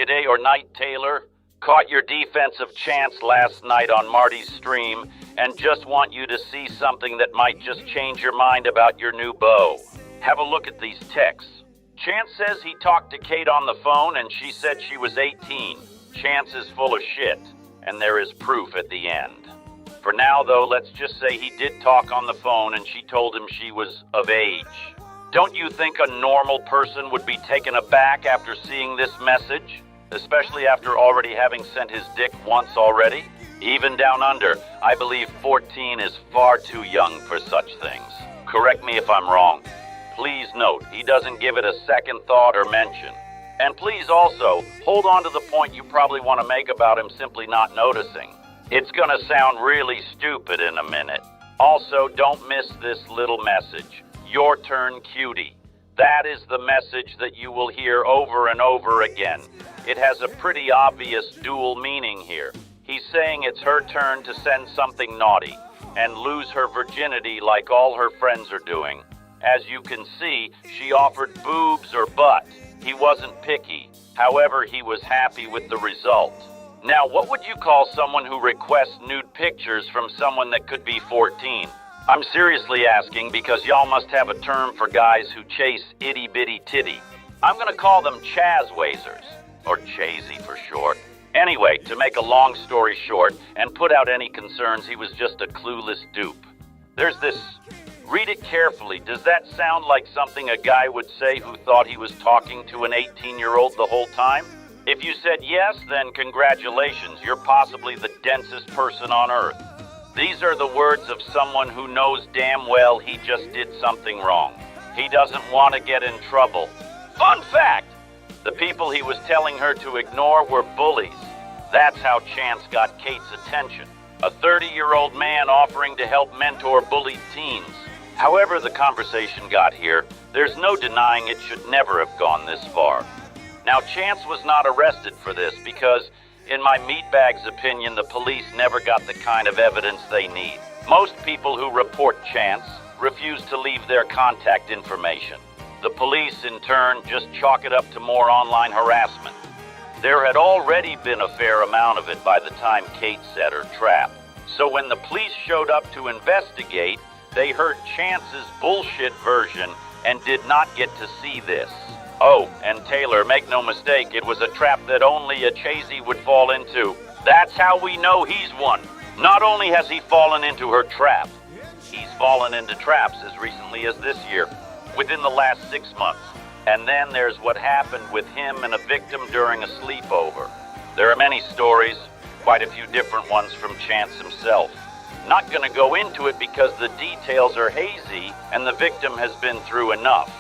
G'day or night, Taylor. Caught your defensive chance last night on Marty's stream and just want you to see something that might just change your mind about your new beau. Have a look at these texts. Chance says he talked to Kate on the phone and she said she was 18. Chance is full of shit, and there is proof at the end. For now, though, let's just say he did talk on the phone and she told him she was of age. Don't you think a normal person would be taken aback after seeing this message? Especially after already having sent his dick once already? Even down under, I believe 14 is far too young for such things. Correct me if I'm wrong. Please note, he doesn't give it a second thought or mention. And please also, hold on to the point you probably want to make about him simply not noticing. It's gonna sound really stupid in a minute. Also, don't miss this little message. Your turn, cutie. That is the message that you will hear over and over again. It has a pretty obvious dual meaning here. He's saying it's her turn to send something naughty and lose her virginity like all her friends are doing. As you can see, she offered boobs or butt. He wasn't picky. However, he was happy with the result. Now, what would you call someone who requests nude picters from someone that could be 14? I'm seriously asking because y'all must have a term for guys who chase itty-bitty titty. I'm gonna call them chazwazers, or chazy for short. Anyway, to make a long story short, and put out any concerns, he was just a clueless dupe. There's this... Read it carefully. Does that sound like something a guy would say who thought he was talking to an 18-year-old the whole time? If you said yes, then congratulations. You're possibly the densest person on Earth. These are the words of someone who knows damn well he just did something wrong. He doesn't want to get in trouble. Fun fact! The people he was telling her to ignore were bullies. That's how Chance got Kate's attention. A 30-year-old man offering to help mentor bullied teens. However the conversation got here, there's no denying it should never have gone this far. Now, Chance was not arrested for this because, in my meatbag's opinion, the police never got the kind of evidence they need. Most people who report Chance refuse to leave their contact information. The police, in turn, just chalk it up to more online harassment. There had already been a fair amount of it by the time Kate set her trap. So when the police showed up to investigate, they heard Chance's bullshit version and did not get to see this. Oh, and Taylor, make no mistake, it was a trap that only a chazy would fall into. That's how we know he's one. Not only has he fallen into her trap, he's fallen into traps as recently as this year, within the last 6 months. And then there's what happened with him and a victim during a sleepover. There are many stories, quite a few different ones from Chance himself. Not gonna go into it because the details are hazy and the victim has been through enough.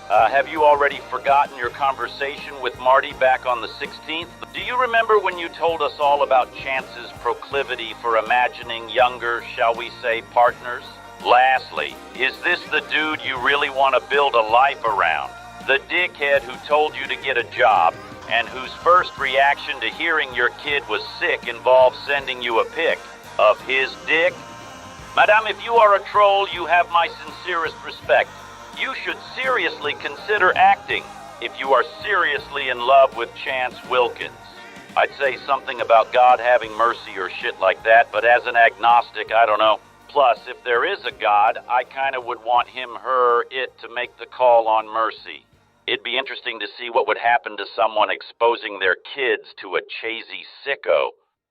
Have you already forgotten your conversation with Marty back on the 16th? Do you remember when you told us all about Chance's proclivity for imagining younger, shall we say, partners? Lastly, is this the dude you really want to build a life around? The dickhead who told you to get a job and whose first reaction to hearing your kid was sick involved sending you a pic of his dick? Madame, if you are a troll, you have my sincerest respect. You should seriously consider acting if you are seriously in love with Chance Wilkins. I'd say something about God having mercy or shit like that, but as an agnostic, I don't know. Plus, if there is a God, I kinda would want him, her, it to make the call on mercy. It'd be interesting to see what would happen to someone exposing their kids to a chazy sicko.